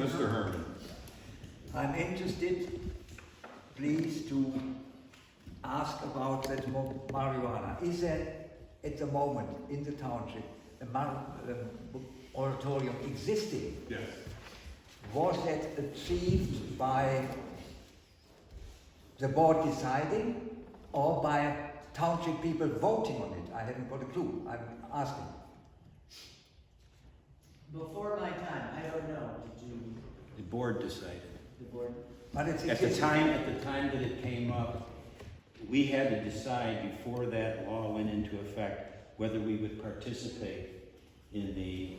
Mr. Herman. I'm interested, please, to ask about that marijuana. Is there, at the moment, in the township, a moratorium existing? Yes. Was that achieved by the board deciding, or by township people voting on it? I haven't got a clue. I'm asking. Before my time, I don't know, did you, The board decided. the board? But it's At the existing. time that it came up, we had to decide before that law went into effect whether we would participate in these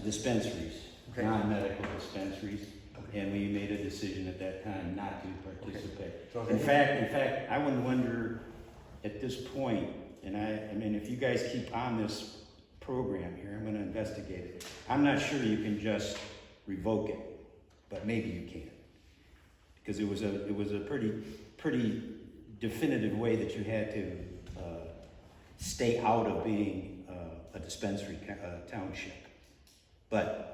dispensaries, Okay. non-medical dispensaries, and we made a decision at that time not to participate. So In fact, I would wonder at this point, and I mean, if you guys keep on this program here, I'm going to investigate it. I'm not sure you can just revoke it, but maybe you can, because it was a pretty definitive way that you had to stay out of being a dispensary township. But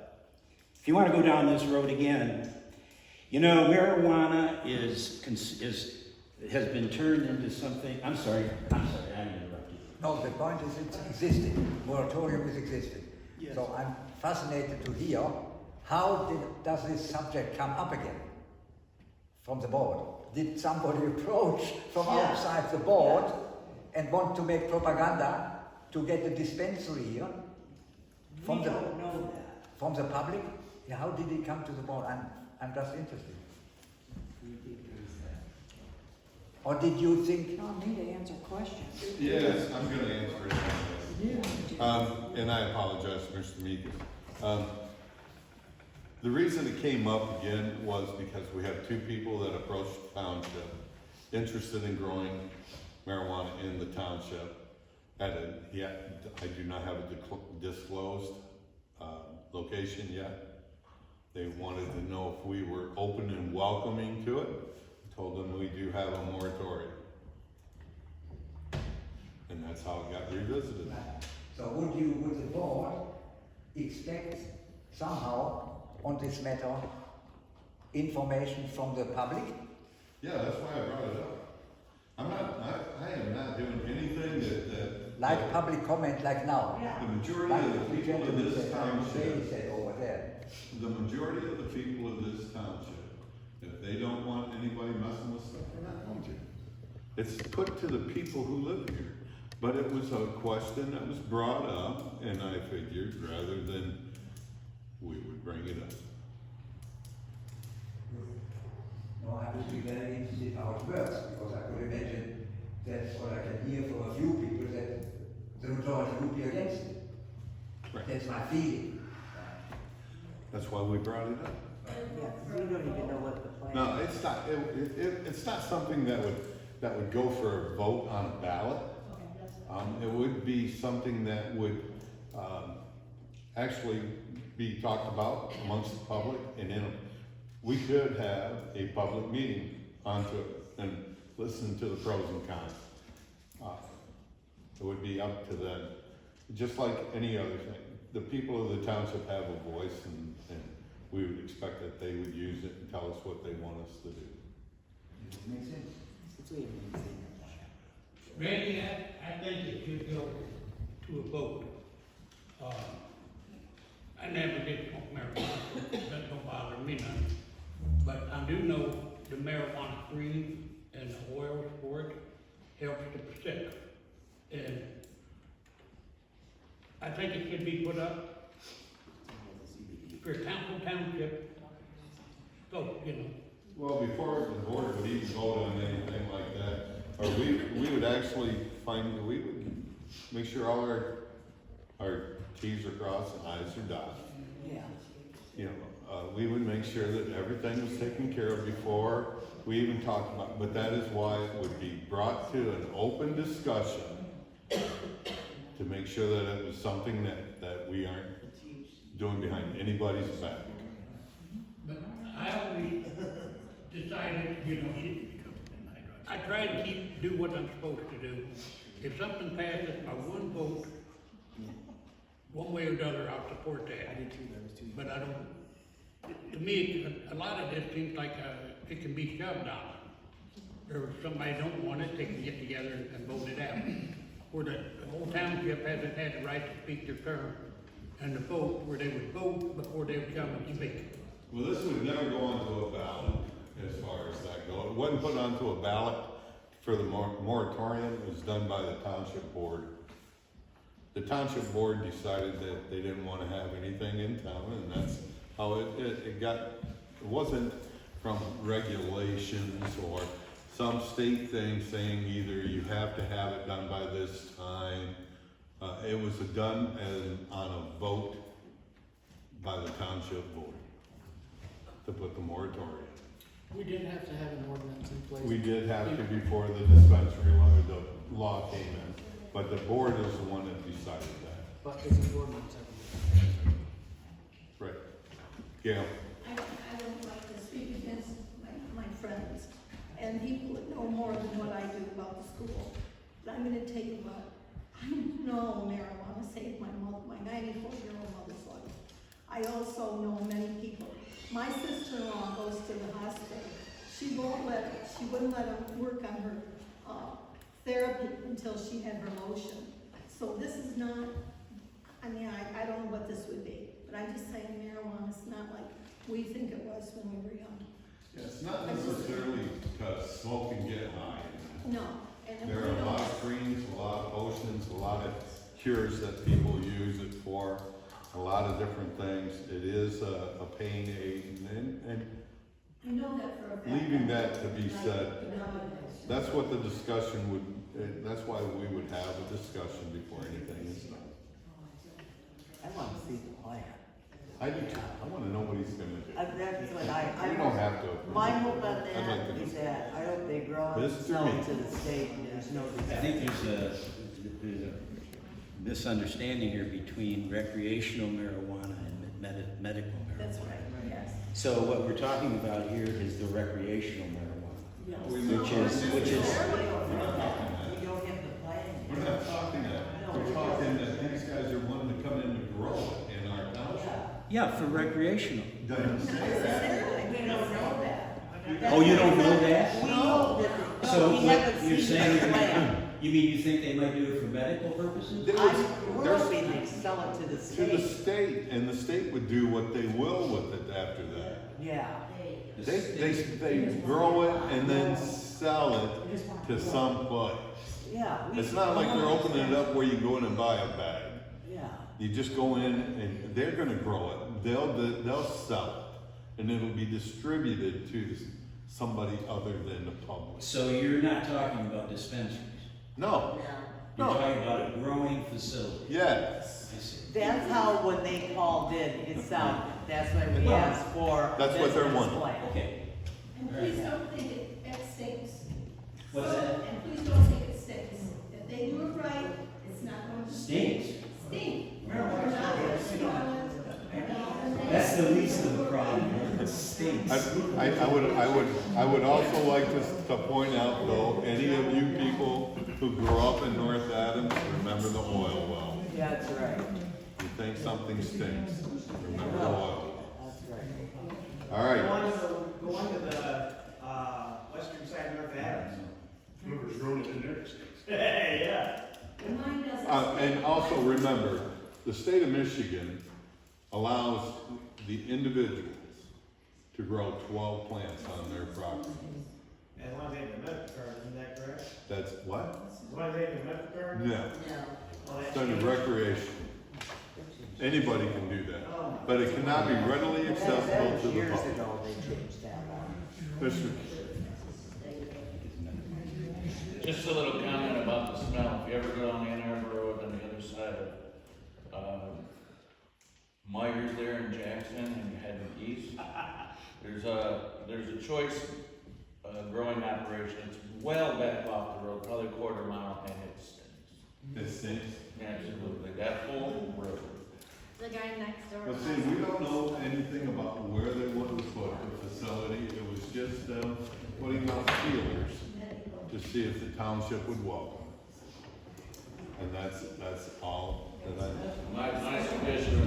if you want to go down this road again, you know, marijuana has been turned into something. I'm sorry, I interrupted you. No, the point is it's existing. Moratorium is existing. Yes. So I'm fascinated to hear how does this subject come up again from the board? Did somebody approach from outside the board and want to make propaganda to get a dispensary here from We the don't know that. from the public? Yeah, how did it come to the board? I'm just interested. We did raise that. Or did you think? You don't need to answer questions. Yes, I'm going to answer it. And I apologize, Mr. Meekins. The reason it came up again was because we have two people that approached the township interested in growing marijuana in the township. I do not have a disclosed location yet. They wanted to know if we were open and welcoming to it. I told them we do have a moratorium. And that's how it got revisited. So would the board expect somehow on this matter information from the public? Yeah, that's why I brought it up. I am not doing anything that Like public comment like now? the majority Like of the the people gentleman of this said, township, said over there. the majority of the people of this township, if they don't want anybody messing with stuff, they're not going to. It's put to the people who live here. But it was a question that was brought up, and I figured rather than we would bring it up. No, I would be very interested how it works, because I could imagine that what I can hear from a few people that the majority would be against it. Right. That's my feeling. That's why we brought it up. Yeah, 'cause we don't even know what the plan No, is. it's not. It's not something that would go for a vote on a ballot. It would be something that would actually be talked about amongst the public, and then we could have a public meeting onto it and listen to the pros and cons. It would be up to them, just like any other thing. The people of the township have a voice, and we would expect that they would use it and tell us what they want us to do. Makes sense. Since we haven't even seen the plan. Randy, I think it should go to a vote. I never did smoke marijuana, so that don't bother me none. But I do know the marijuana cream and the oil for it helps to protect. And I think it should be put up for council township. So, you know, Well, before the board would even vote on anything like that, or we would actually we would make sure all our T's are crossed and I's are dotted. Yeah. You know, we would make sure that everything was taken care of before we even talked about, but that is why it would be brought to an open discussion to make sure that it was something that we aren't doing behind anybody's back. but I always decided, you know, I try to do what I'm supposed to do. If something passes by one vote, one way or the other, I'll support I that. did too, there was two. But I don't, to me, a lot of this seems like, it can be shoved on. Or if somebody don't want it, they can get together and vote it out. Where the whole township hasn't had the right to speak their term and the vote, where they would vote before they would come and speak. Well, this would never go onto a ballot as far as that goes. It wasn't put onto a ballot for the moratorium. It was done by the township board. The township board decided that they didn't want to have anything in town, and that's how it got. It wasn't from regulations or some state thing saying either you have to have it done by this time. It was done on a vote by the township board to put the moratorium. We didn't have to have an ordinance in place. We did have to before the dispensary law, the law came in, but the board is the one that decided that. But is an ordinance ever? Right. Gail? I don't like to speak against my friends, and people that know more than what I do about the school. But I'm gonna tell you what, I know marijuana saved my 94-year-old mother's life. I also know many people. My sister-in-law goes to the hospital. She wouldn't let her work on her therapy until she had her lotion. So this is not, I mean, I don't know what this would be, but I'm just saying marijuana's not like we think it was when we were young. Yeah, it's not necessarily to smoke and get high. No. And if There we are a don't- lot of creams, a lot of potions, a lot of cures that people use it for, a lot of different things. It is a pain aid, and I know that for a fact. leaving that to be said, You know, that's what the discussion would, that's why we would have a discussion before anything is done. I want to see the plan. I do too. I wanna know what he's gonna do. That's what I. You don't have to. approve My it. hope on I'd like that to is know. that I hope they grow and Mr. sell Me. it to the state and there's no. I think there's a misunderstanding here between recreational marijuana and medical marijuana. That's right, yes. So what we're talking about here is the recreational marijuana, We which is, We don't have the plan. We're not talking that. We're talking that these guys are wanting to come in to grow it in our township. yeah, for recreational. Doesn't say that. Necessarily, we don't know that. Oh, you don't know that? We hope that, So we what haven't you're seen saying, the plan. you mean you think they might do it for medical purposes? There I'm, was- we're there's- hoping they sell it to the To the state. state, and the state would do what they will with it after that. Yeah. They grow it and then sell it to some place. Yeah. It's not like they're opening it up where you go in and buy a bag. Yeah. You just go in and they're gonna grow it, they'll sell it, and it'll be distributed to somebody other than the public. So you're not talking about dispensaries? No, You're No. talking about a growing facility? yes, I see. That's how when they called in, it sounded, that's why we asked for. That's what they're business wanting. plan. Okay. And please don't think it stinks. What's that? And please don't think it stinks. If they do it right, it's not going to Stinks? stink. That's the least of the problem. It stinks. I would also like to point out though, any of you people who grew up in North Adams, remember the oil well. Yeah, that's right. You think something stinks, remember the oil well. That's right. All right, Going to the, western side of North Adams. Whoever's growing it in there. Hey, yeah. Mine doesn't and stink. also remember, the state of Michigan allows the individuals to grow 12 plants on their property. As long as they have a medical card, isn't that correct? That's what? As long as they have a medical card? No, No. Well, it's that's under changed. recreation. Anybody can do that, but it cannot be readily That accessible was to the years public. ago they changed that one. Mr. Just a little comment about the smell. If you ever go down Ann Arbor Road on the other side of, Myers there in Jackson and you're heading east, there's a choice, growing operation. It's well back off the road, probably a quarter mile, and it stinks. It stinks. Absolutely. That whole road. The guy next door. But see, we don't know anything about where they want to put the facility. It was just them putting out feelers to see if the township would welcome it. And that's all that I. My suggestion